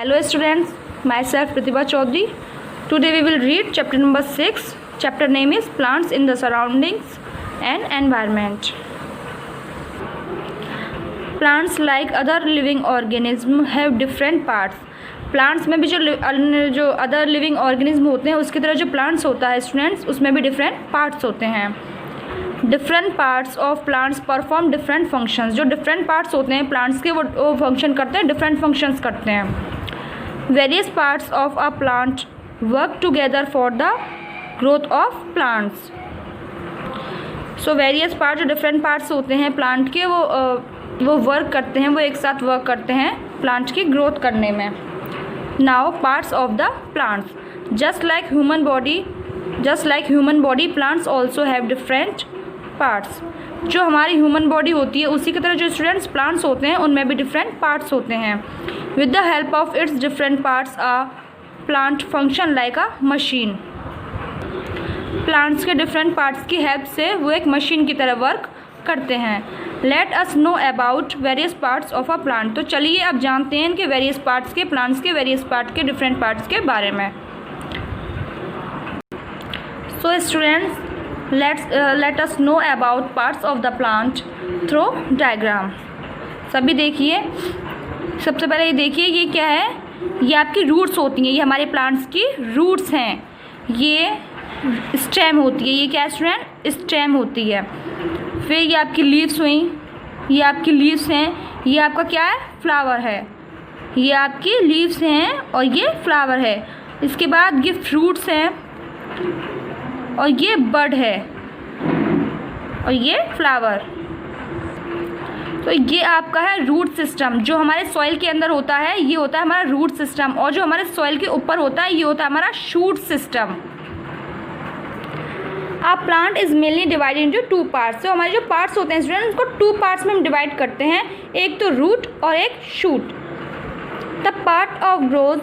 Hello students, myself Pratibha Chaudhary. Today we will read chapter number 6. Chapter name is Plants in the Surroundings and Environment. Plants like other living organisms have different parts. Plants में भी जो other living organism होते हैं उसकी तरह जो plants होता है स्टूडेंट्स उसमें भी डिफरेंट पार्ट्स होते हैं. Different parts of plants perform different functions. जो डिफरेंट पार्ट्स होते हैं प्लांट्स के वो फंक्शन करते हैं, डिफरेंट फंक्शंस करते हैं. Various parts of a plant work together for the growth of plants. So various part जो डिफरेंट पार्ट्स होते हैं प्लांट के वो वर्क करते हैं, वो एक साथ वर्क करते हैं प्लांट की ग्रोथ करने में. Now parts of the plants. Just like human body plants also have different parts. जो हमारी ह्यूमन बॉडी होती है उसी की तरह जो स्टूडेंट्स प्लांट्स होते हैं उनमें भी डिफरेंट पार्ट्स होते हैं. With the help of its different parts a plant function like a machine. Plants के डिफरेंट पार्ट्स की हेल्प से वो एक मशीन की तरह वर्क करते हैं. Let us know about various parts of a plant. तो चलिए अब जानते हैं कि वेरियस पार्ट्स के प्लांट्स के वेरियस पार्ट के डिफरेंट पार्ट्स के बारे में. So students let us know about parts of the plant through diagram. सभी देखिए, सबसे पहले ये देखिए ये क्या है, ये आपकी रूट्स होती हैं, ये हमारे प्लांट्स की रूट्स हैं. ये स्टेम होती है, ये क्या स्टूडेंट, स्टेम होती है. फिर ये आपकी लीव्स हुई, ये आपकी लीव्स हैं. ये आपका क्या है, फ्लावर है. ये आपकी लीव्स हैं और ये फ्लावर है. इसके बाद ये फ्रूट्स हैं और ये बड है और ये फ्लावर. तो ये आपका है रूट सिस्टम. जो हमारे सॉइल के अंदर होता है ये होता है हमारा रूट सिस्टम, और जो हमारे सॉइल के ऊपर होता है ये होता है हमारा shoot system. A plant is mainly divided into two parts. तो हमारे जो पार्ट्स होते हैं स्टूडेंट उसको टू पार्ट्स में हम डिवाइड करते हैं, एक तो रूट और एक shoot. The part of grows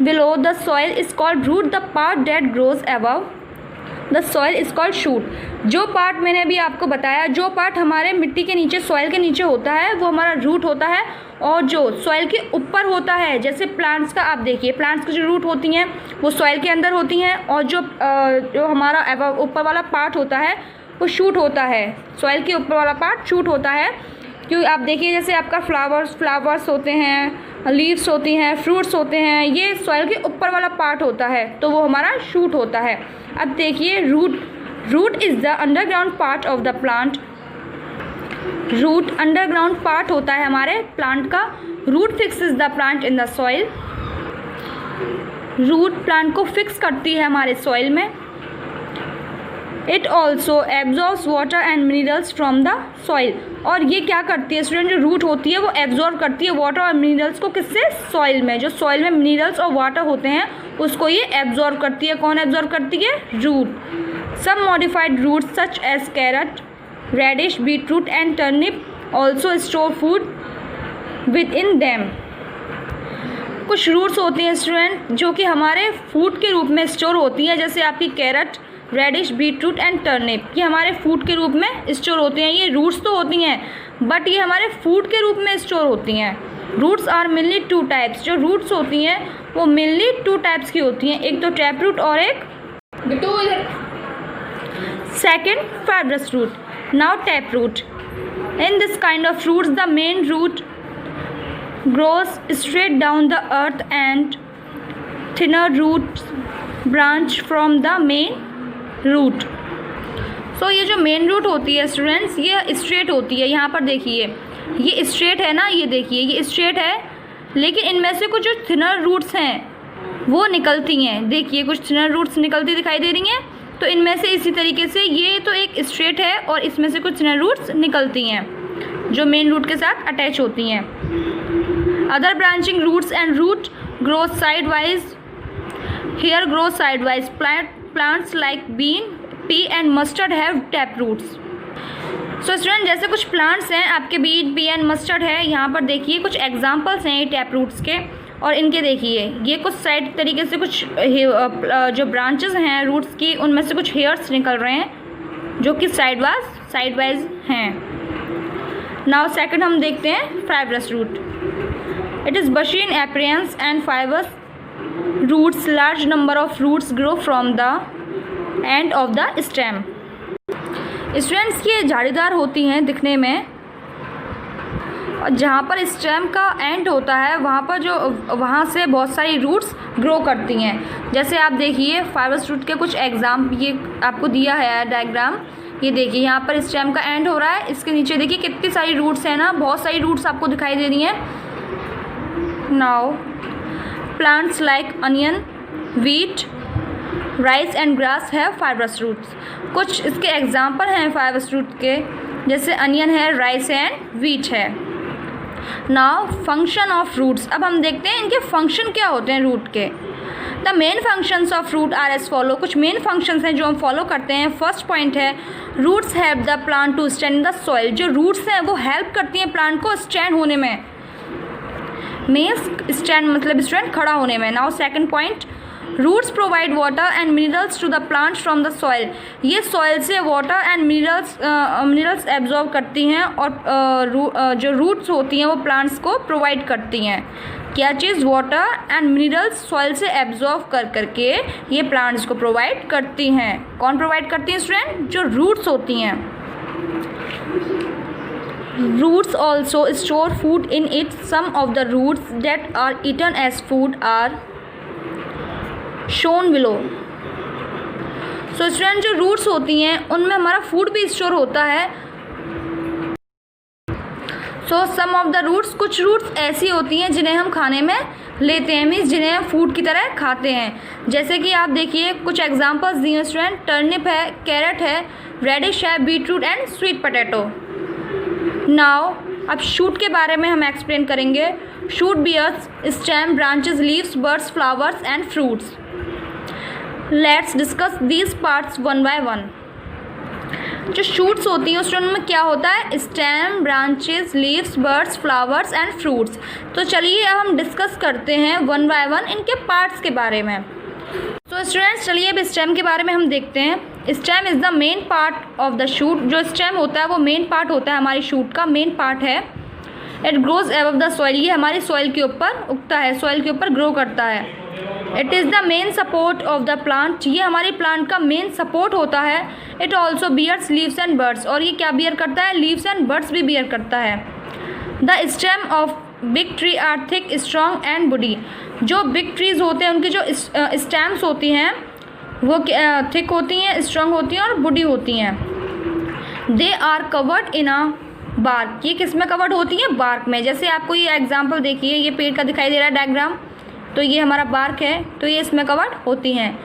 below the soil is called root. The part that grows above the soil is called shoot. जो पार्ट मैंने अभी आपको बताया, जो पार्ट हमारे मिट्टी के नीचे सॉइल के नीचे होता है वो हमारा रूट होता है, और जो सॉइल के ऊपर होता है जैसे प्लांट्स का आप देखिए, प्लांट्स की जो रूट होती हैं वो सॉइल के अंदर होती हैं, और जो हमारा ऊपर वाला पार्ट होता है वो शूट होता है. सॉइल के ऊपर वाला पार्ट शूट होता है. क्योंकि आप देखिए जैसे आपका फ्लावर्स होते हैं, लीव्स होती हैं, फ्रूट्स होते हैं, ये सॉइल के ऊपर वाला पार्ट होता है तो वो हमारा शूट होता है. अब देखिए root is the underground part of the plant. Root underground part होता है हमारे प्लांट का. Root fixes the plant in the soil. Root plant को फिक्स करती है हमारे सॉइल में. It also absorbs water and minerals from the soil. और ये क्या करती है स्टूडेंट, जो रूट होती है वो एब्जॉर्ब करती है वाटर और मिनरल्स को. किससे, सॉइल में. जो सॉइल में मिनरल्स और वाटर होते हैं उसको ये एब्जॉर्ब करती है. कौन एब्जॉर्ब करती है, root. Some modified roots such as carrot, radish, beetroot and turnip also store food within them. कुछ रूट्स होती हैं स्टूडेंट जो कि हमारे फूड के रूप में स्टोर होती हैं, जैसे आपकी carrot, radish, beetroot and turnip. ये हमारे फूड के रूप में स्टोर होती हैं. ये रूट्स तो होती हैं बट ये हमारे फूड के रूप में स्टोर होती हैं. Roots are mainly two types. जो रूट्स होती हैं वो मेनली टू टाइप्स की होती हैं, एक तो टैप रूट और एक second fibrous root. Now tap root. In this kind of roots the main root grows straight down the earth and thinner roots branch from the main root. So ये जो main root होती है students ये straight होती है. यहाँ पर देखिए ये स्ट्रेट है ना, ये देखिए ये स्ट्रेट है, लेकिन इनमें से कुछ जो थिनर रूट्स हैं वो निकलती हैं. देखिए कुछ थिनर रूट्स निकलती दिखाई दे रही हैं. तो इनमें से इसी तरीके से ये तो एक स्ट्रेट है और इसमें से कुछ थिनर रूट्स निकलती हैं जो मेन रूट के साथ अटैच होती हैं. Other branching roots and root grows sidewise. Here grows sidewise. Plants like bean, pea and mustard have tap roots. So student जैसे कुछ plants हैं आपके bean, pea and mustard है. यहाँ पर देखिए कुछ examples हैं ये tap roots के, और इनके देखिए ये कुछ साइड तरीके से कुछ जो branches हैं roots की उनमें से कुछ hairs निकल रहे हैं जो कि साइडवाइज हैं. नाउ सेकंड हम देखते हैं fibrous root. It is bushy in appearance and fibrous roots. Large number of roots grow from the end of the stem. Students ये झाड़ीदार होती हैं दिखने में, और जहाँ पर स्टेम का एंड होता है वहाँ से बहुत सारी रूट्स ग्रो करती हैं। जैसे आप देखिए फाइबरस रूट के कुछ एग्जाम ये आपको दिया है डायग्राम। ये देखिए यहाँ पर स्टेम का एंड हो रहा है, इसके नीचे देखिए कितनी सारी रूट्स हैं ना, बहुत सारी रूट्स आपको दिखाई दे रही हैं। Now plants like onion, wheat, rice and grass है फाइबरस रूट्स। कुछ इसके एग्जाम्पल हैं फाइबरस रूट के, जैसे अनियन है, राइस एंड व्हीट है। Now function of roots. अब हम देखते हैं इनके फंक्शन क्या होते हैं रूट के। The main functions of root are as follow. कुछ मेन फंक्शंस हैं जो हम फॉलो करते हैं। फर्स्ट पॉइंट है roots help the plant to stand in the soil. जो रूट्स हैं वो हेल्प करती हैं प्लांट को स्टैंड होने में। मीन्स स्टैंड मतलब स्टूडेंट खड़ा होने में। Now second point, roots provide water and minerals to the plants from the soil. ये सॉइल से वाटर एंड मिनरल्स एब्जॉर्ब करती हैं, और जो रूट्स होती हैं वो प्लांट्स को प्रोवाइड करती हैं। क्या चीज़? वाटर एंड मिनरल्स सॉइल से एब्जॉर्ब करके ये प्लांट्स को प्रोवाइड करती हैं। कौन प्रोवाइड करती हैं स्टूडेंट? जो रूट्स होती हैं। Roots also store food in it. Some of the roots that are eaten as food are shown below. So student जो रूट्स होती हैं उनमें हमारा फूड भी स्टोर होता है। सो सम ऑफ द रूट्स, कुछ रूट्स ऐसी होती हैं जिन्हें हम खाने में लेते हैं, मीन्स जिन्हें हम फूड की तरह खाते हैं। जैसे कि आप देखिए कुछ एग्जांपल्स दिए हैं स्टूडेंट। टर्निप है, कैरेट है, रेडिश है, beetroot and sweet potato. Now अब शूट के बारे में हम एक्सप्लेन करेंगे। Shoot bears stem, branches, leaves, birds, flowers and fruits. Let's discuss these parts one by one. जो शूट्स होती हैं उसमें क्या होता है? Stem, branches, leaves, birds, flowers and fruits. तो चलिए अब हम डिस्कस करते हैं वन बाय वन इनके पार्ट्स के बारे में। तो स्टूडेंट्स चलिए अब स्टेम के बारे में हम देखते हैं। Stem is the main part of the shoot. जो स्टेम होता है वो मेन पार्ट होता है हमारी शूट का, मेन पार्ट है। It grows above the soil. ये हमारी सॉइल के ऊपर उगता है, सॉइल के ऊपर ग्रो करता है। It is the main support of the plant. ये हमारी प्लांट का मेन सपोर्ट होता है। It also bears leaves and birds. और ये क्या बियर करता है? लीव्स एंड बर्ड्स भी बियर करता है। The stem of big tree are thick, strong and woody. जो बिग ट्रीज होते हैं उनकी जो स्टेम्स होती हैं वो थिक होती हैं, स्ट्रॉन्ग होती हैं और वुडी होती हैं। They are covered in a bark. ये किस में कवर्ड होती हैं? बार्क में। जैसे आपको ये एग्जांपल देखिए, ये पेड़ का दिखाई दे रहा है डायग्राम, तो ये हमारा बार्क है, तो ये इसमें कवर्ड होती हैं।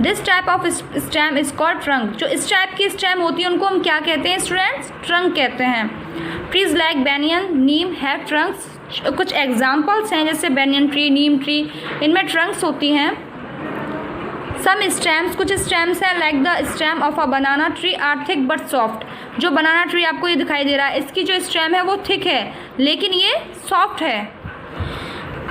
This type of stem is called trunk. जो इस टाइप की स्टेम होती है उनको हम क्या कहते हैं स्टूडेंट्स? ट्रंक कहते हैं। Trees like banyan, neem have trunks. कुछ एग्जाम्पल्स हैं जैसे बैनियन ट्री, नीम ट्री, इनमें ट्रंक्स होती हैं। सम स्टेम्स, कुछ स्टेम्स हैं like the stem of a banana tree are thick but soft. जो बनाना ट्री आपको ये दिखाई दे रहा है, इसकी जो स्टेम है वो थिक है लेकिन ये सॉफ्ट है।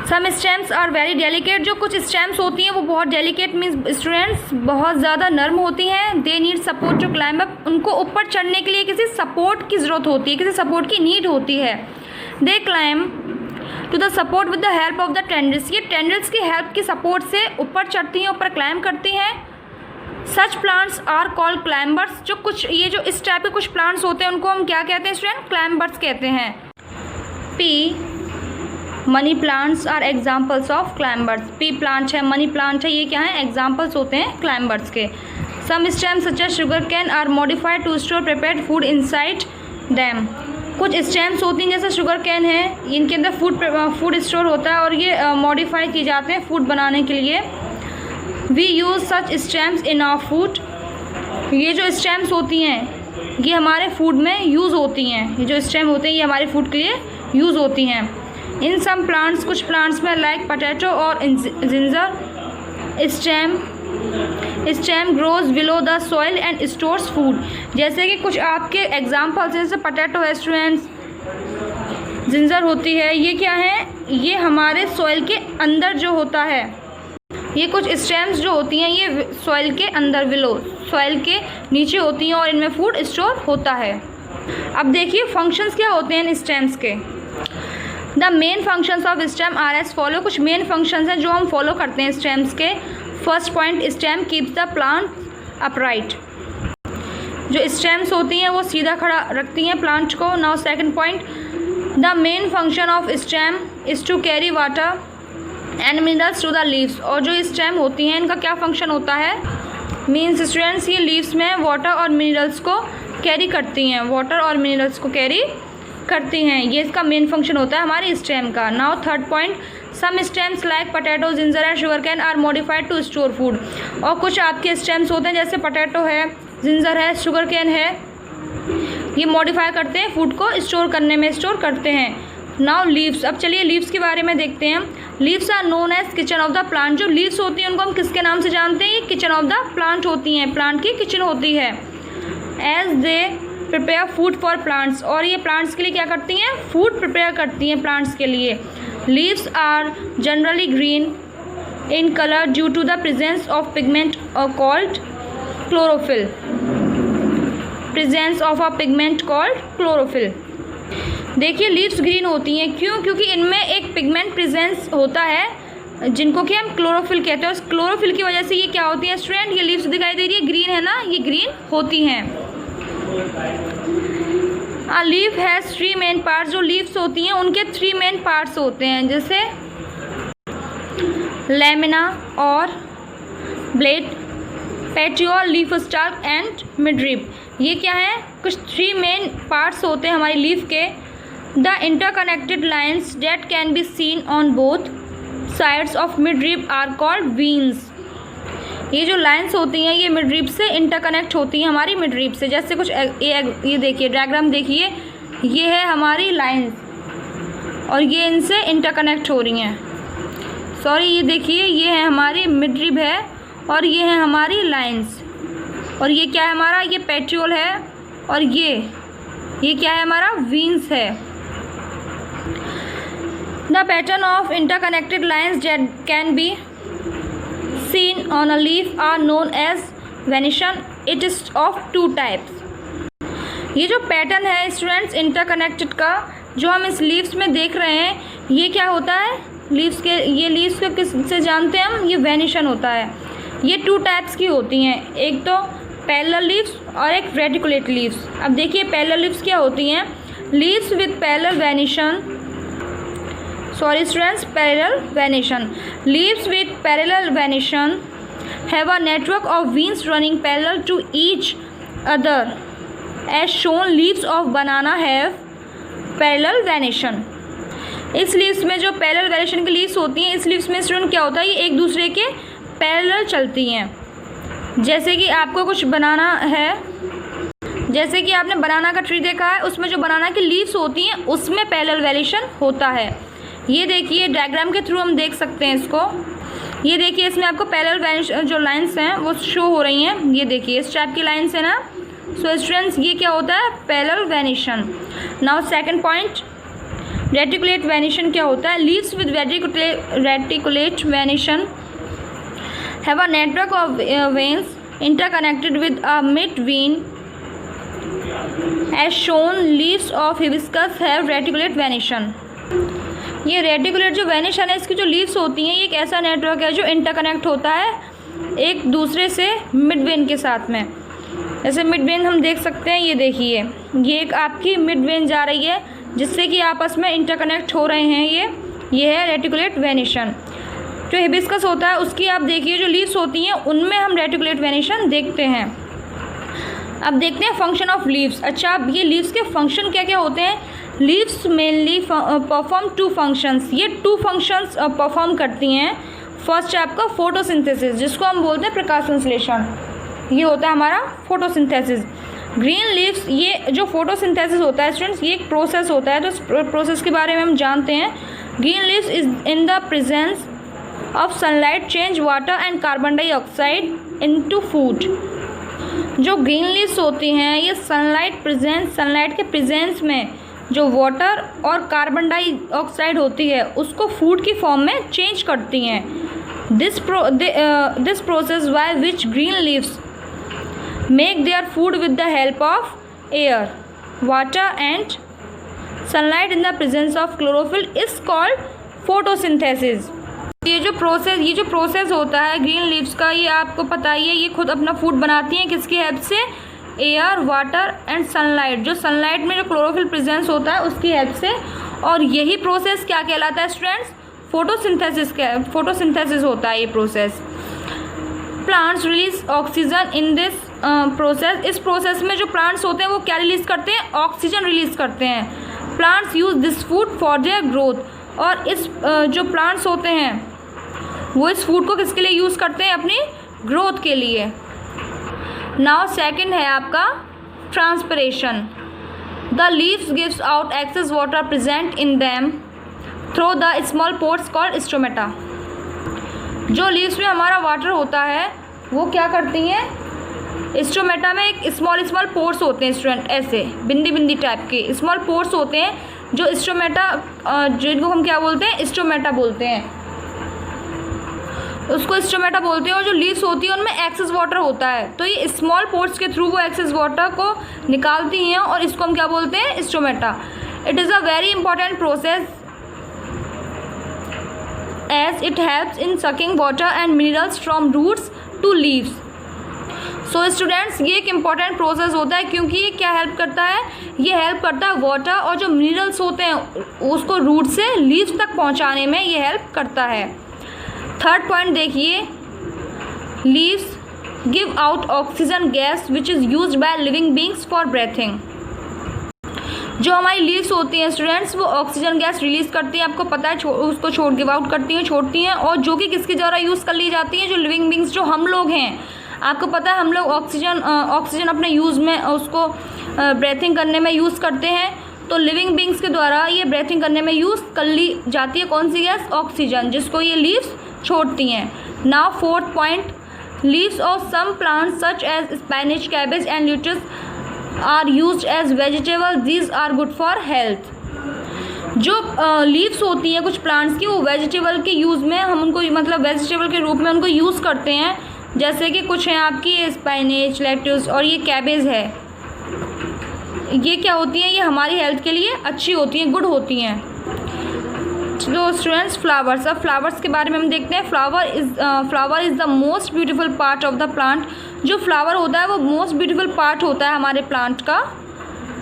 सम स्टेम्स आर वेरी डेलिकेट। जो कुछ स्टेम्स होती हैं वो बहुत डेलिकेट मीन्स स्टूडेंट्स बहुत ज़्यादा नर्म होती हैं। They need support to climb up. उनको ऊपर चढ़ने के लिए किसी सपोर्ट की ज़रूरत होती है, किसी सपोर्ट की नीड होती है। They climb to the support with the help of the tendrils. ये टेंडल्स की हेल्प की सपोर्ट से ऊपर चढ़ती हैं, ऊपर क्लाइंब करती हैं। Such plants are called climbers. जो कुछ ये जो इस टाइप के कुछ प्लांट्स होते हैं उनको हम क्या कहते हैं स्टूडेंट? क्लाइंबर्स कहते हैं। Pea money plants are examples of climbers. Pea plant है, मनी प्लांट है, ये क्या है? एग्जाम्पल्स होते हैं क्लाइंबर्स के। Some stems such as sugar cane are modified to store prepared food inside them. कुछ स्टेम्स होती हैं जैसे शुगर कैन है, इनके अंदर फूड स्टोर होता है और ये मॉडिफाई किए जाते हैं फूड बनाने के लिए। We use such stems in our food. ये जो स्टेम्स होती हैं ये हमारे फूड में यूज़ होती हैं। ये जो स्टेम होते हैं ये हमारे फूड के लिए यूज़ होती हैं। इन सम प्लांट्स, कुछ प्लांट्स में लाइक पोटैटो और ginger, stem grows below the soil and stores food. जैसे कि कुछ आपके एग्जाम्पल्स जैसे पोटैटो है स्टूडेंट्स, जिंजर होती है, ये क्या है? ये हमारे सॉइल के अंदर जो होता है, ये कुछ स्टेम्स जो होती हैं ये सॉइल के अंदर बिलो, सॉइल के नीचे होती हैं और इनमें फूड स्टोर होता है। अब देखिए फंक्शंस क्या होते हैं इन स्टेम्स के। The main functions of stem are as follow. कुछ मेन फंक्शंस हैं जो हम फॉलो करते हैं स्टेम्स के। First point, stem keeps the plant upright. जो स्टेम्स होती हैं वो सीधा खड़ा रखती हैं प्लांट को। Now second point, the main function of stem is to carry water and minerals to the leaves. और जो स्टेम होती हैं इनका क्या फंक्शन होता है, मीन्स स्टूडेंट्स ये लीव्स में वाटर और मिनरल्स को कैरी करती हैं, वाटर और मिनरल्स को कैरी करती हैं, ये इसका मेन फंक्शन होता है हमारे स्टेम का। Now third point, some stems like potato, ginger and sugar cane are modified to store food. और कुछ आपके स्टेम्स होते हैं जैसे पोटैटो है, जिंजर है, शुगर कैन है, ये मॉडिफाई करते हैं, फूड को स्टोर करने में स्टोर करते हैं। नाउ लीव्स, अब चलिए लीव्स के बारे में देखते हैं। Leaves are known as kitchen of the plant. जो लीव्स होती हैं उनको हम किसके नाम से जानते हैं, ये किचन ऑफ द प्लांट होती हैं, प्लांट की किचन होती है। As they prepare food for plants, और ये प्लांट्स के लिए क्या करती हैं, फूड प्रिपेयर करती हैं प्लांट्स के लिए। Leaves are generally green in colour due to the presence of pigment called chlorophyll. Presence of a pigment called chlorophyll. देखिए लीव्स ग्रीन होती हैं, क्यों, क्योंकि इनमें एक पिगमेंट प्रेजेंस होता है जिनको कि हम क्लोरोफिल कहते हैं। उस क्लोरोफिल की वजह से ये क्या होती है स्टूडेंट, ये लीव्स दिखाई दे रही है ग्रीन है ना, ये ग्रीन होती हैं। A leaf has three main parts। जो लीव्स होती हैं उनके 3 मेन पार्ट्स होते हैं, जैसे लैमिना और blade, petiole, leaf stalk and midrib. ये क्या है, कुछ 3 मेन पार्ट्स होते हैं हमारी लीफ के। The interconnected lines that can be seen on both sides of midrib are called veins. ये जो लाइन्स होती हैं ये मिडरिब से इंटरकनेक्ट होती हैं हमारी मिडरिब से। जैसे कुछ ये देखिए डायग्राम देखिए, ये है हमारी लाइन्स और ये इनसे इंटरकनेक्ट हो रही हैं। सॉरी, ये देखिए ये है हमारी मिडरिब है और ये है हमारी लाइन्स, और ये क्या है हमारा, ये पेट्रियोल है, और ये क्या है हमारा, वीन्स है। The pattern of interconnected lines that can be seen on a leaf are known as venation. It is of 2 types। ये जो पैटर्न है स्टूडेंट्स इंटरकनेक्टेड का जो हम इस लीव्स में देख रहे हैं, ये क्या होता है, लीव्स के, ये लीव्स को किस से जानते हैं हम, ये वेनिशन होता है। ये 2 टाइप्स की होती हैं, एक तो पैरेलल लीव्स और एक रेटिकुलेट लीव्स। अब देखिए पैरेलल लीव्स क्या होती हैं, leaves with parallel venation, sorry students, parallel venation. Leaves with parallel venation have a network of veins running parallel to each other. As shown, leaves of banana have parallel venation. इस leaves में जो parallel venation की leaves होती हैं, इस leaves में student क्या होता है, ये एक दूसरे के पैरेलल चलती हैं। जैसे कि आपको कुछ बनाना है, जैसे कि आपने बनाना का ट्री देखा है, उसमें जो बनाना की लीव्स होती हैं उसमें पैरेलल वेनिशन होता है। ये देखिए डायग्राम के थ्रू हम देख सकते हैं इसको। ये देखिए इसमें आपको पैरेलल वेनिशन जो लाइंस हैं वो शो हो रही हैं, ये देखिए इस टाइप की लाइंस है ना। सो स्टूडेंट्स ये क्या होता है, parallel venation. Now second point, reticulate venation क्या होता है, leaves with reticulate venation have a network of veins interconnected with a mid vein. As shown, leaves of hibiscus have reticulate venation. ये रेटिकुलेट जो venation है, इसकी जो leaves होती हैं ये एक ऐसा नेटवर्क है जो इंटरकनेक्ट होता है एक दूसरे से मिड वेन के साथ में। जैसे मिड वेन हम देख सकते हैं, ये देखिए ये एक आपकी मिड वेन जा रही है जिससे कि आपस में इंटरकनेक्ट हो रहे हैं, ये है रेटिकुलेट वेनिशन। जो हिबिस्कस होता है उसकी आप देखिए जो लीव्स होती हैं उनमें हम रेटिकुलेट वेनिशन देखते हैं। अब देखते हैं फंक्शन ऑफ लीव्स। अच्छा, अब ये लीव्स के फंक्शन क्या क्या होते हैं। Leaves mainly perform 2 functions. ये 2 फंक्शंस परफॉर्म करती हैं। फर्स्ट है आपका फोटोसिंथेसिस, जिसको हम बोलते हैं प्रकाश संश्लेषण, ये होता है हमारा फोटोसिंथेसिस। ग्रीन लीव्स, ये जो फोटोसिंथेसिस होता है स्टूडेंट्स, ये एक प्रोसेस होता है, तो इस प्रोसेस के बारे में हम जानते हैं। Green leaves is in the presence of sunlight change water and carbon dioxide into food. जो ग्रीन लीव्स होती हैं ये सनलाइट के प्रेजेंस में जो वाटर और कार्बन डाइऑक्साइड होती है उसको फूड की फॉर्म में चेंज करती हैं। This process by which green leaves make their food with the help of air, water and sunlight in the presence of chlorophyll is called photosynthesis. ये जो प्रोसेस होता है ग्रीन लीव्स का, ये आपको पता ही है, ये खुद अपना फूड बनाती हैं किसकी हेल्प से? Air, water and sunlight. जो सनलाइट में जो क्लोरोफिल प्रेजेंस होता है उसकी हेल्प से। और यही प्रोसेस क्या कहलाता है स्टूडेंट्स? फोटोसिंथेसिस होता है ये process. Plants release oxygen in this process. इस प्रोसेस में जो प्लांट्स होते हैं वो क्या रिलीज करते हैं? ऑक्सीजन रिलीज करते हैं। Plants use this food for their growth. और इस जो प्लांट्स होते हैं वो इस फूड को किसके लिए यूज़ करते हैं? अपनी ग्रोथ के लिए। नाउ सेकंड है आपका transpiration. The leaves gives out excess water present in them through the small pores called stomata. जो लीव्स में हमारा वाटर होता है वो क्या करती हैं? स्टोमेटा में एक स्मॉल पोर्स होते हैं स्टूडेंट, ऐसे बिंदी बिंदी टाइप के स्मॉल पोर्स होते हैं जो स्टोमेटा, जिनको हम क्या बोलते हैं? स्टोमेटा बोलते हैं, उसको स्टोमेटा बोलते हैं। और जो लीव्स होती है उनमें एक्सेस वाटर होता है, तो ये स्मॉल पोर्स के थ्रू वो एक्सेस वाटर को निकालती हैं और इसको हम क्या बोलते हैं? Stomata. It is a very important process as it helps in sucking water and minerals from roots to leaves. So students, ये एक इम्पॉर्टेंट प्रोसेस होता है क्योंकि ये क्या हेल्प करता है? ये हेल्प करता है वाटर और जो मिनरल्स होते हैं उसको रूट से लीव्स तक पहुंचाने में ये हेल्प करता है। थर्ड पॉइंट देखिए, leaves give out oxygen gas which is used by living beings for breathing. जो हमारी लीव्स होती हैं स्टूडेंट्स वो ऑक्सीजन गैस रिलीज़ करती हैं, आपको पता है, उसको गिव आउट करती हैं, छोड़ती हैं, और जो कि किसके द्वारा यूज़ कर ली जाती हैं? जो लिविंग बींग्स, जो हम लोग हैं। आपको पता है हम लोग ऑक्सीजन अपने यूज़ में उसको ब्रेथिंग करने में यूज़ करते हैं, तो लिविंग बींग्स के द्वारा ये ब्रेथिंग करने में यूज़ कर ली जाती है कौन सी गैस? ऑक्सीजन, जिसको ये लीव्स छोड़ती हैं। Now fourth point, leaves of some plants such as spinach, cabbage and lettuce are used as vegetable, these are good for health. जो लीव्स होती हैं कुछ प्लांट्स की, वो वेजिटेबल के यूज़ में हम उनको, मतलब वेजिटेबल के रूप में उनको यूज़ करते हैं। जैसे कि कुछ हैं आपकी स्पिनच, लेट्यूस और ये कैबेज है, ये क्या होती हैं? ये हमारी हेल्थ के लिए अच्छी होती हैं, गुड होती हैं। तो स्टूडेंट्स, फ्लावर्स, अब फ्लावर्स के बारे में हम देखते हैं। Flower is the most beautiful part of the plant. जो फ्लावर होता है वो मोस्ट ब्यूटीफुल पार्ट होता है हमारे प्लांट का।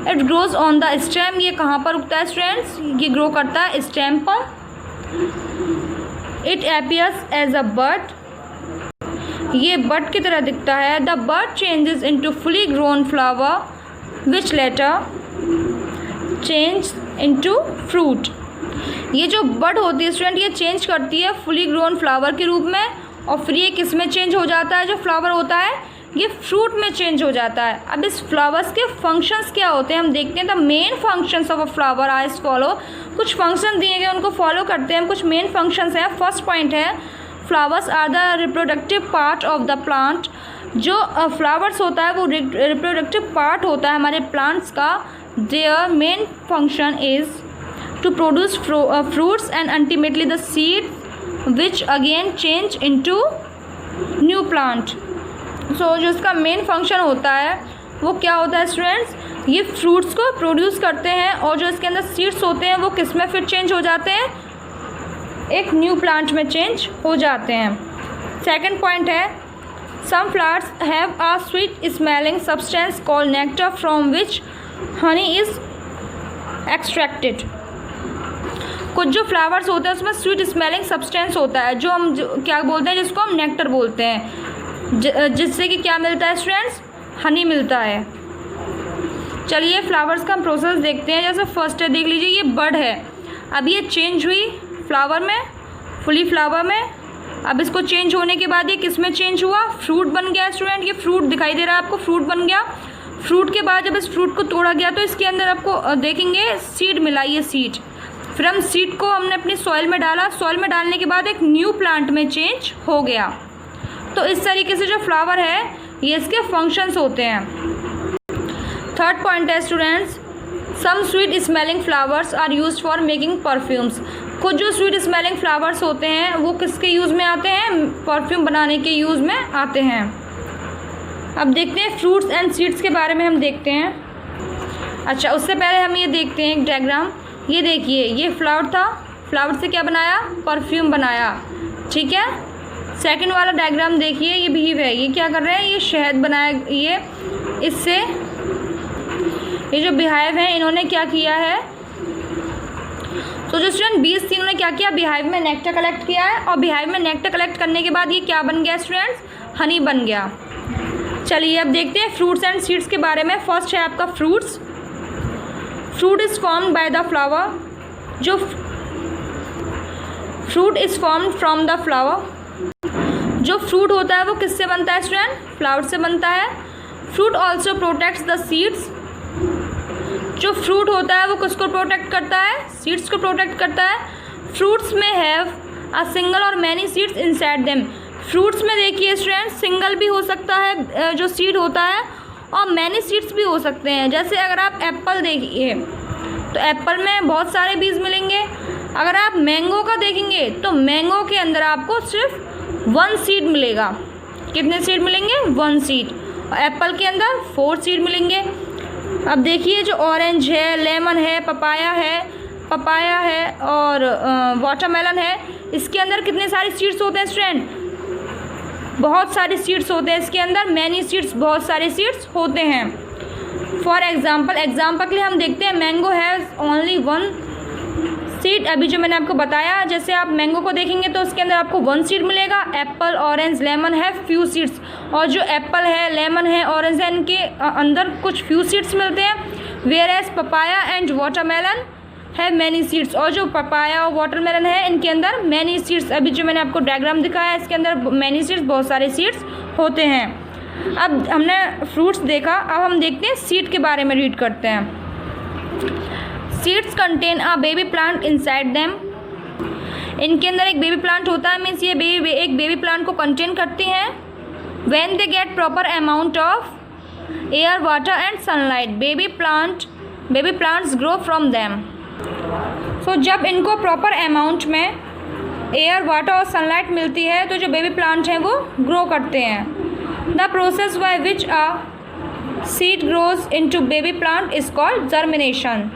It grows on the stem. ये कहाँ पर उगता है स्टूडेंट्स? ये ग्रो करता है स्टेम पर। It appears as a bud. ये बड की तरह दिखता है। The bud changes into fully grown flower which later change into fruit. ये जो बड होती है स्टूडेंट, ये चेंज करती है फुली ग्रोन फ्लावर के रूप में, और फिर ये किस में चेंज हो जाता है? जो फ्लावर होता है ये फ्रूट में चेंज हो जाता है। अब इस फ्लावर्स के फंक्शंस क्या होते हैं हम देखते हैं। The main functions of a flower are as follow. कुछ फंक्शन दिए गए उनको फॉलो करते हैं, कुछ मेन फंक्शंस हैं। फर्स्ट पॉइंट है, flowers are the reproductive part of the plant. जो फ्लावर्स होता है वो रिप्रोडक्टिव पार्ट होता है हमारे प्लांट्स का। Their main function is to produce fruits and ultimately the seeds which again change into new plant. So जो इसका मेन फंक्शन होता है वो क्या होता है स्टूडेंट्स? ये फ्रूट्स को प्रोड्यूस करते हैं और जो इसके अंदर सीड्स होते हैं वो किस में फिर चेंज हो जाते हैं? एक न्यू प्लांट में चेंज हो जाते हैं। सेकंड पॉइंट है, some flowers have a sweet smelling substance called nectar from which honey is extracted. कुछ जो फ्लावर्स होते हैं उसमें स्वीट स्मेलिंग सब्सटेंस होता है, जो हम क्या बोलते हैं, जिसको हम नेक्टर बोलते हैं, जिससे कि क्या मिलता है स्टूडेंट्स? हनी मिलता है। चलिए फ्लावर्स का हम प्रोसेस देखते हैं। जैसे फर्स्ट है, देख लीजिए, ये बड है, अब ये चेंज हुई फ्लावर में, फुली फ्लावर में। अब इसको चेंज होने के बाद ये किस में चेंज हुआ? फ्रूट बन गया स्टूडेंट। ये फ्रूट दिखाई दे रहा है आपको, फ्रूट बन गया। फ्रूट के बाद जब इस फ्रूट को तोड़ा गया तो इसके अंदर आपको देखेंगे सीड मिला, ये सीड। फिर हम सीड को हमने अपनी सॉइल में डाला, सॉइल में डालने के बाद एक न्यू प्लांट में चेंज हो गया। तो इस तरीके से जो फ्लावर है ये इसके फंक्शंस होते हैं। थर्ड पॉइंट है students, some sweet smelling flowers are used for making perfumes. कुछ जो स्वीट स्मेलिंग फ्लावर्स होते हैं वो किसके यूज़ में आते हैं? परफ्यूम बनाने के यूज़ में आते हैं। अब देखते हैं फ्रूट्स एंड सीड्स के बारे में हम देखते हैं। अच्छा, उससे पहले हम ये देखते हैं एक डायग्राम। ये देखिए, ये फ्लावर था, फ्लावर से क्या बनाया, परफ्यूम बनाया, ठीक है। सेकंड वाला डायग्राम देखिए, ये बीव है, ये क्या कर रहे हैं, ये शहद बनाया, ये इससे ये जो बिहाइव है इन्होंने क्या किया है, तो जो स्टूडेंट बीज थी इन्होंने क्या किया, बिहाइव में नेक्टर कलेक्ट किया है, और बिहाइव में नेक्टर कलेक्ट करने के बाद ये क्या बन गया स्टूडेंट्स, हनी बन गया। चलिए अब देखते हैं फ्रूट्स एंड सीड्स के बारे में। फर्स्ट है आपका fruits. Fruit is formed by the flower, जो fruit is formed from the flower. जो फ्रूट होता है वो किससे बनता है स्टूडेंट, फ्लावर से बनता है। Fruit also protects the seeds. जो फ्रूट होता है वो किसको प्रोटेक्ट करता है, सीड्स को प्रोटेक्ट करता है। फ्रूट्स में हैव अ सिंगल और many seeds inside them. Fruits में देखिए स्टूडेंट, सिंगल भी हो सकता है जो सीड होता है, और मैनी सीड्स भी हो सकते हैं। जैसे अगर आप एप्पल देखिए तो एप्पल में बहुत सारे बीज मिलेंगे। अगर आप मैंगो का देखेंगे तो मैंगो के अंदर आपको सिर्फ 1 सीड मिलेगा। कितने सीड मिलेंगे, 1 सीड। और एप्पल के अंदर 4 सीड मिलेंगे। अब देखिए जो ऑरेंज है, लेमन है, पपाया है और वाटरमेलन है, इसके अंदर कितने सारे सीड्स होते हैं स्टूडेंट, बहुत सारे सीड्स होते हैं इसके अंदर, मैनी सीड्स, बहुत सारे सीड्स होते हैं। फॉर एग्जाम्पल के लिए हम देखते हैं मैंगो हैज़ ओनली 1 सीड। अभी जो मैंने आपको बताया, जैसे आप मैंगो को देखेंगे तो उसके अंदर आपको 1 सीड मिलेगा। एप्पल, ऑरेंज, लेमन है फ्यू सीड्स, और जो एप्पल है, लेमन है, ऑरेंज है, इनके अंदर कुछ फ्यू सीड्स मिलते हैं। Whereas papaya and watermelon है मैनी सीड्स, और जो पपाया और वाटरमेलन है इनके अंदर मैनी सीड्स। अभी जो मैंने आपको डायग्राम दिखाया है इसके अंदर मैनी सीड्स, बहुत सारे सीड्स होते हैं। अब हमने फ्रूट्स देखा, अब हम देखते हैं सीड के बारे में, रीड करते हैं। Seeds contain a baby plant inside them. इनके अंदर एक बेबी प्लांट होता है, मीन्स ये एक बेबी प्लांट को कंटेन करती हैं। When they get proper amount of air, water and sunlight, baby plants grow from them. So जब इनको प्रॉपर अमाउंट में एयर, वाटर और सनलाइट मिलती है तो जो बेबी प्लांट हैं वो ग्रो करते हैं। The process by which a seed grows into baby plant is called germination.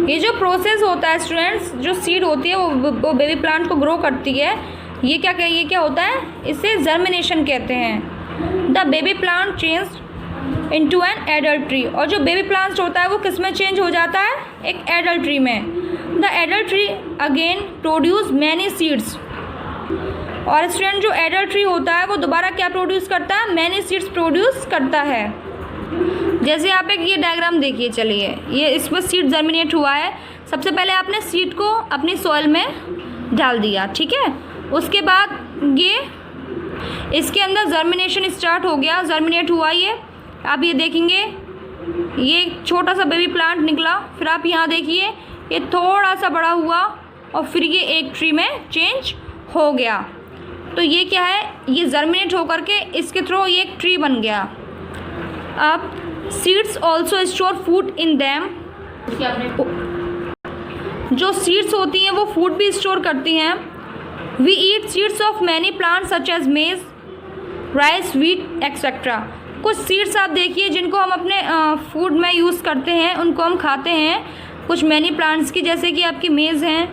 ये जो प्रोसेस होता है स्टूडेंट्स, जो सीड होती है वो बेबी प्लांट को ग्रो करती है, ये क्या होता है, इसे जर्मिनेशन कहते हैं। The baby plant change into an adult tree, और जो बेबी प्लांट होता है वो किस में चेंज हो जाता है, एक एडल्ट ट्री में। The adult tree again produce many seeds, और स्टूडेंट जो एडल्ट ट्री होता है वो दोबारा क्या प्रोड्यूस करता है, मैनी सीड्स प्रोड्यूस करता है। जैसे आप एक ये डायग्राम देखिए, चलिए ये इसमें सीड जर्मिनेट हुआ है। सबसे पहले आपने सीड को अपनी सॉइल में डाल दिया, ठीक है। उसके बाद ये इसके अंदर जर्मिनेशन स्टार्ट हो गया, जर्मिनेट हुआ ये। आप ये देखेंगे ये छोटा सा बेबी प्लांट निकला, फिर आप यहाँ देखिए ये थोड़ा सा बड़ा हुआ, और फिर ये एक ट्री में चेंज हो गया। तो ये क्या है, ये जर्मिनेट होकर के इसके थ्रू ये एक ट्री बन गया। अब seeds also store food in them. जो सीड्स होती हैं वो फूड भी स्टोर करती हैं। We eat seeds of many plants such as maize, rice, wheat etcetera. कुछ सीड्स आप देखिए जिनको हम अपने फूड में यूज़ करते हैं, उनको हम खाते हैं, कुछ मैनी प्लांट्स की, जैसे कि आपकी मेज़ हैं,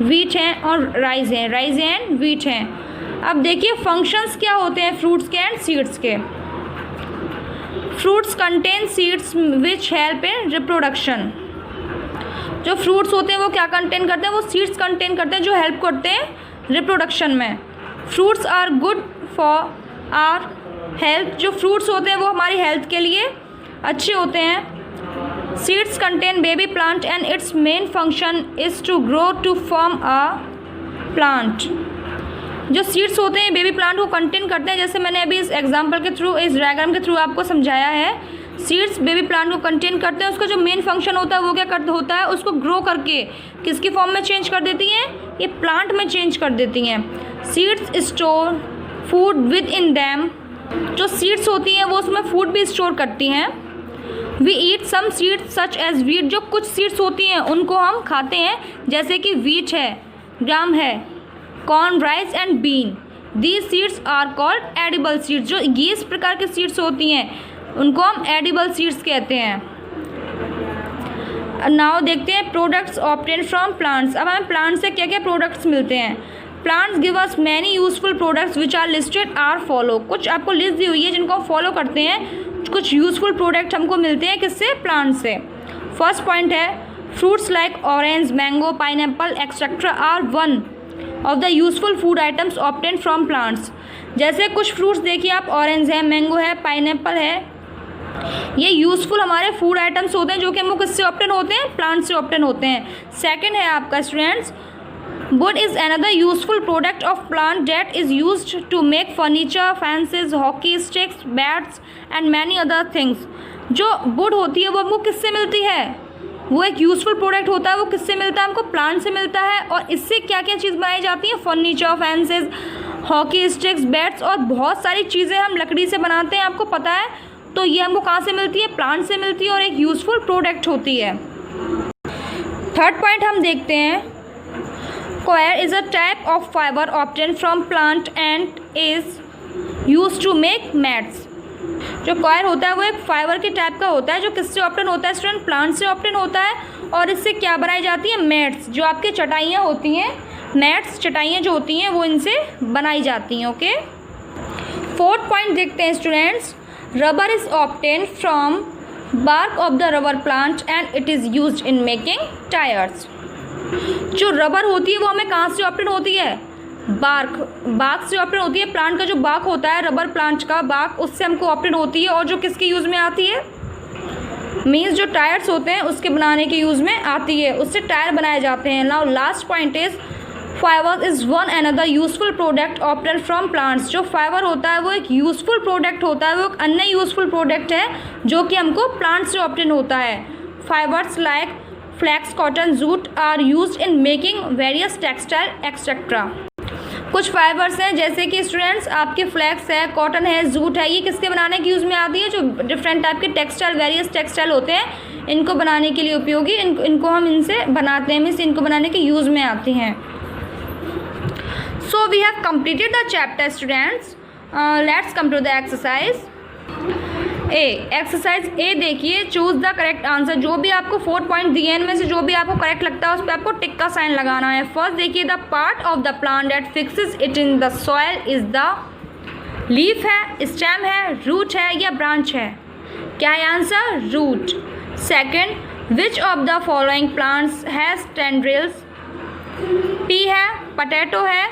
व्हीट हैं और राइस हैं, राइस एंड व्हीट हैं। अब देखिए फंक्शंस क्या होते हैं फ्रूट्स के एंड सीड्स के। Fruits contain seeds which help in reproduction. जो फ्रूट्स होते हैं वो क्या कंटेन करते हैं, वो सीड्स कंटेन करते हैं जो हेल्प करते हैं रिप्रोडक्शन में। Fruits are good for our health. जो फ्रूट्स होते हैं वो हमारी हेल्थ के लिए अच्छे होते हैं। Seeds contain baby plant and its main function is to grow to form a plant. जो सीड्स होते हैं बेबी प्लांट को कंटेन करते हैं, जैसे मैंने अभी इस एग्जांपल के थ्रू, इस डायग्राम के थ्रू आपको समझाया है। सीड्स बेबी प्लांट को कंटेन करते हैं, उसका जो मेन फंक्शन होता है वो क्या होता है, उसको ग्रो करके किसकी फॉर्म में चेंज कर देती हैं, ये प्लांट में चेंज कर देती हैं। Seeds store food within them. जो सीड्स होती हैं वो उसमें फूड भी स्टोर करती हैं। We eat some seeds such as wheat. जो कुछ सीड्स होती हैं उनको हम खाते हैं, जैसे कि व्हीट है, ग्राम है, corn, rice and bean. These seeds are called edible seeds. जो ये इस प्रकार के सीड्स होती हैं उनको हम एडिबल सीड्स कहते हैं। नाउ देखते हैं प्रोडक्ट्स ऑब्टेन फ्रॉम प्लांट्स। अब हमें प्लांट से क्या क्या प्रोडक्ट्स मिलते हैं। Plants give us many useful products which are listed are follow. कुछ आपको लिस्ट दी हुई है जिनको हम फॉलो करते हैं। कुछ यूजफुल प्रोडक्ट हमको मिलते हैं किससे, प्लांट से। फर्स्ट पॉइंट है fruits like orange, mango, pineapple etcetera are one of the useful food items obtain from plants. जैसे कुछ फ्रूट्स देखिए आप, ऑरेंज है, मैंगो है, पाइनएप्पल है, ये यूजफुल हमारे फूड आइटम्स होते हैं जो कि हमको किससे ऑब्टेन होते हैं, प्लांट से ऑब्टेन होते हैं। सेकंड है आपका students, wood is another useful product of plant that is used to make furniture, fences, hockey sticks, bats and many other things। जो wood होती है वो हमको किससे मिलती है, वो एक यूजफुल प्रोडक्ट होता है, वो किससे मिलता है, हमको प्लांट से मिलता है। और इससे क्या क्या चीज़ बनाई जाती है, furniture, fences, hockey sticks, bats और बहुत सारी चीज़ें हम लकड़ी से बनाते हैं, आपको पता है। तो ये हमको कहाँ से मिलती है, प्लांट से मिलती है और एक यूजफुल प्रोडक्ट होती है। थर्ड पॉइंट हम देखते हैं, coir is a type of fibre obtain from plant and is use to make mats. जो कॉयर होता है वो एक फाइबर के टाइप का होता है जो किससे ऑब्टेन होता है स्टूडेंट, प्लांट से ऑब्टेन होता है। और इससे क्या बनाई जाती है, मैट्स, जो आपकी चटाइयाँ होती हैं, मैट्स चटाइयाँ जो होती हैं वो इनसे बनाई जाती हैं। ओके, फोर्थ पॉइंट देखते हैं students, rubber is obtain from bark of the rubber plant and it is used in making tyres. जो रबर होती है वो हमें कहाँ से ऑब्टेन होती है, बार्क से ऑब्टेन होती है। प्लांट का जो बार्क होता है, रबर प्लांट का बार्क, उससे हमको ऑब्टेन होती है और जो किसके यूज़ में आती है, मीन्स जो टायर्स होते हैं उसके बनाने के यूज़ में आती है, उससे टायर बनाए जाते हैं। Now last point is fibre is one another useful product obtain from plants. जो फाइबर होता है वो एक यूजफुल प्रोडक्ट होता है, वो एक अन्य यूजफुल प्रोडक्ट है जो कि हमको प्लांट से ऑब्टेन होता है। Fibres like flax, cotton, jute are used in making various textile etcetera. कुछ फाइबर्स हैं जैसे कि स्टूडेंट्स आपके फ्लैक्स है, कॉटन है, जूट है, ये किसके बनाने के यूज़ में आती है, जो डिफरेंट टाइप के टेक्सटाइल, वेरियस टेक्सटाइल होते हैं, इनको बनाने के लिए उपयोगी, इनको हम इनसे बनाते हैं, मीन्स इनको बनाने के यूज़ में आती हैं। So we have completed the chapter students. Let's come to the exercise A. Exercise A देखिए, चूज द करेक्ट आंसर। जो भी आपको 4 पॉइंट दिए हैं इनमें से जो भी आपको करेक्ट लगता है उस पर आपको टिक का साइन लगाना है। फर्स्ट देखिए, the part of the plant that fixes it in the soil is the leaf है, स्टेम है, रूट है या ब्रांच है। क्या है answer, root. Second, which of the following plants has tendrils. Pea है, पोटैटो है,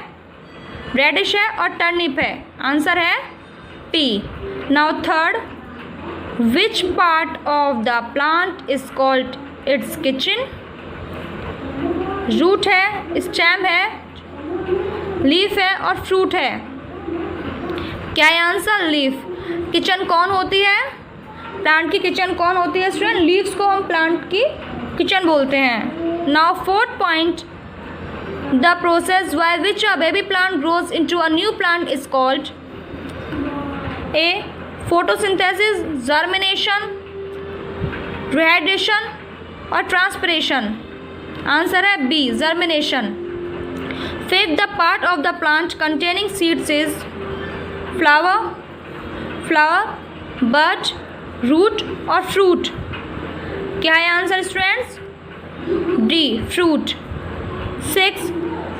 रेडिश है और टर्निप है। आंसर है pea. Now third, which part of the plant is called its kitchen। Root है, स्टेम है, लीफ है और फ्रूट है। क्या है आंसर, लीफ। किचन कौन होती है, प्लांट की किचन कौन होती है स्टूडेंट, लीव्स को हम प्लांट की किचन बोलते हैं। Now fourth point, the process by which a baby plant grows into a new plant is called. A, photosynthesis, germination, rehydration और ट्रांसपिरेशन। आंसर है B, germination. Fifth, the part of the plant containing seeds is flower, bud, root और fruit. क्या है answer students, D, fruit. Six,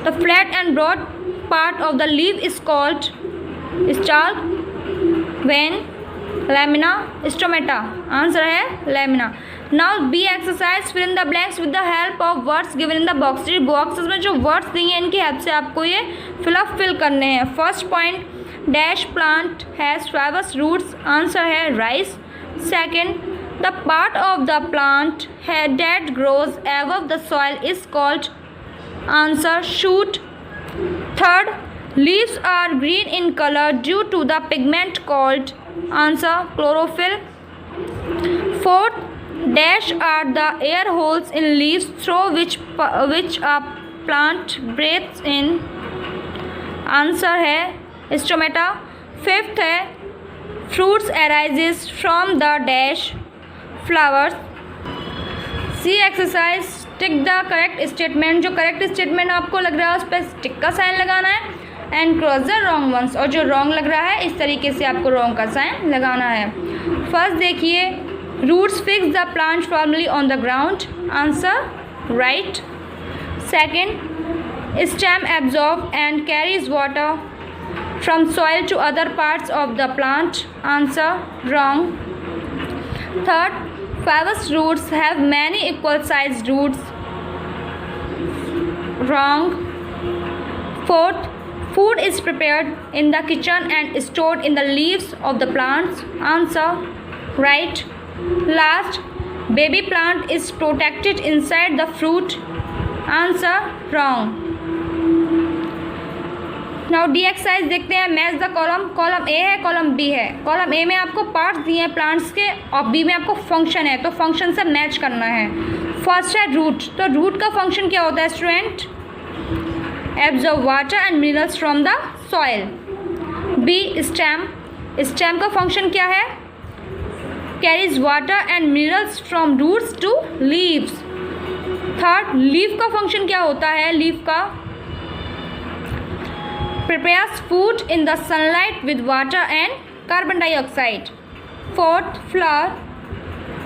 the flat and broad part of the leaf is called stalk, vein, lamina, stomata. Answer है lamina. Now B exercise, fill in the blanks with the help of words given in the boxes. Boxes में जो words दिए हैं इनकी help से आपको ये fill करने हैं। First point, dash plant has fibrous roots. Answer है rice. Second, the part of the plant that grows above the soil is called. Answer shoot. Third, leaves are green in color due to the pigment called। Answer chlorophyll। Fourth, dash are the air holes in leaves through which a plant breathes in। Answer है stomata। Fifth है fruits arises from the dash flowers। C exercise, tick the correct statement. जो correct statement आपको लग रहा है उस पर टिक का साइन लगाना है and cross the wrong ones, और जो रॉन्ग लग रहा है इस तरीके से आपको रॉन्ग का साइन लगाना है। फर्स्ट देखिए, roots fix the plant formally on the ground. Answer right. Second, stem absorbs and carries water from soil to other parts of the plant. Answer wrong. Third, fibrous roots have many equal sized roots. Wrong. Fourth, food is prepared in the kitchen and stored in the leaves of the plants. Answer right. Last, baby plant is protected inside the fruit. Answer wrong. Now D exercise देखते हैं. Match the column. Column A है, column B है. Column A में आपको parts दिए हैं plants के और बी में आपको फंक्शन है, तो फंक्शन से मैच करना है. फर्स्ट है रूट. तो रूट का फंक्शन क्या होता है student? Absorb water and minerals from the soil. B stem. Stem का फंक्शन क्या है? Carries water and minerals from roots to leaves. Third, leaf का फंक्शन क्या होता है? लीफ का prepares food in the sunlight with water and carbon dioxide. Fourth, flower.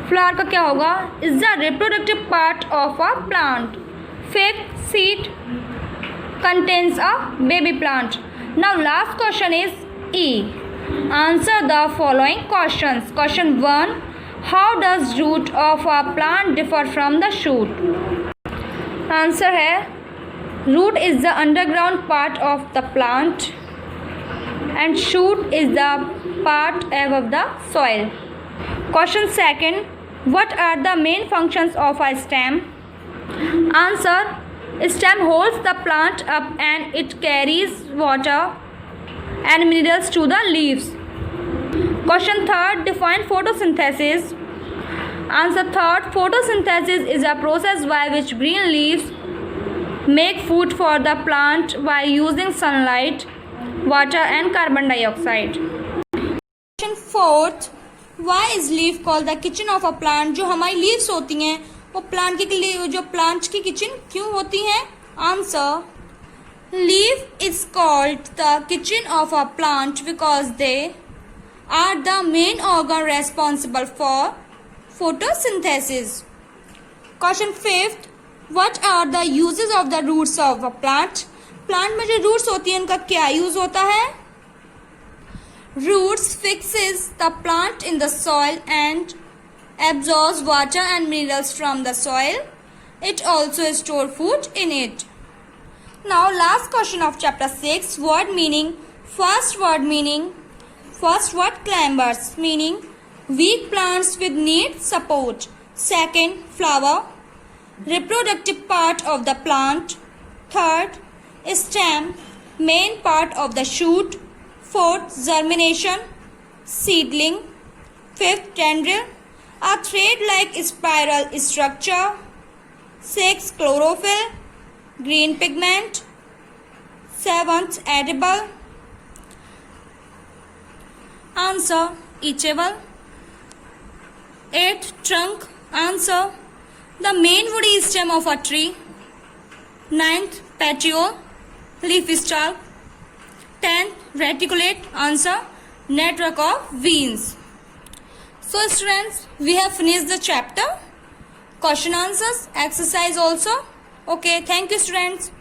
Flower का क्या होगा? Is the reproductive part of a plant. Fifth, seed contains a baby plant. Now last question is E. Answer the following questions. Question 1. How does root of a plant differ from the shoot? Answer है root is the underground part of the plant and shoot is the part above the soil. Question 2. What are the main functions of a stem? Answer, stem holds the plant up and it carries water and minerals to the leaves. Question 3. Define photosynthesis. Answer 3. Photosynthesis is a process by which green leaves make food for the plant by using sunlight, water and carbon dioxide. Question 4. Why is leaf called the kitchen of a plant? जो हमारी leaves होती हैं वो plant के लिए जो plant की kitchen क्यों होती हैं? Answer, leaf is called the kitchen of a plant because they are the main organ responsible for photosynthesis. Question 5. What are the uses of the roots of a plant? Plant में जो roots होती हैं उनका क्या use होता है? Roots fixes the plant in the soil and absorbs water and minerals from the soil. It also stores food in it. Now last question of chapter 6. Word meaning. First word meaning. First word climbers meaning weak plants with need support. Second, flower, reproductive part of the plant. Third, stem, main part of the shoot. Fourth, germination, seedling. Fifth, tendril, a thread-like spiral structure. Sixth, chlorophyll, green pigment. Seventh, edible. Answer, eatable. Eighth, trunk. Answer, the main woody stem of a tree. 9th, petiole, leaf stalk. 10th, reticulate. Answer, network of veins. So students, we have finished the chapter. Question answers, exercise also. Okay, thank you students.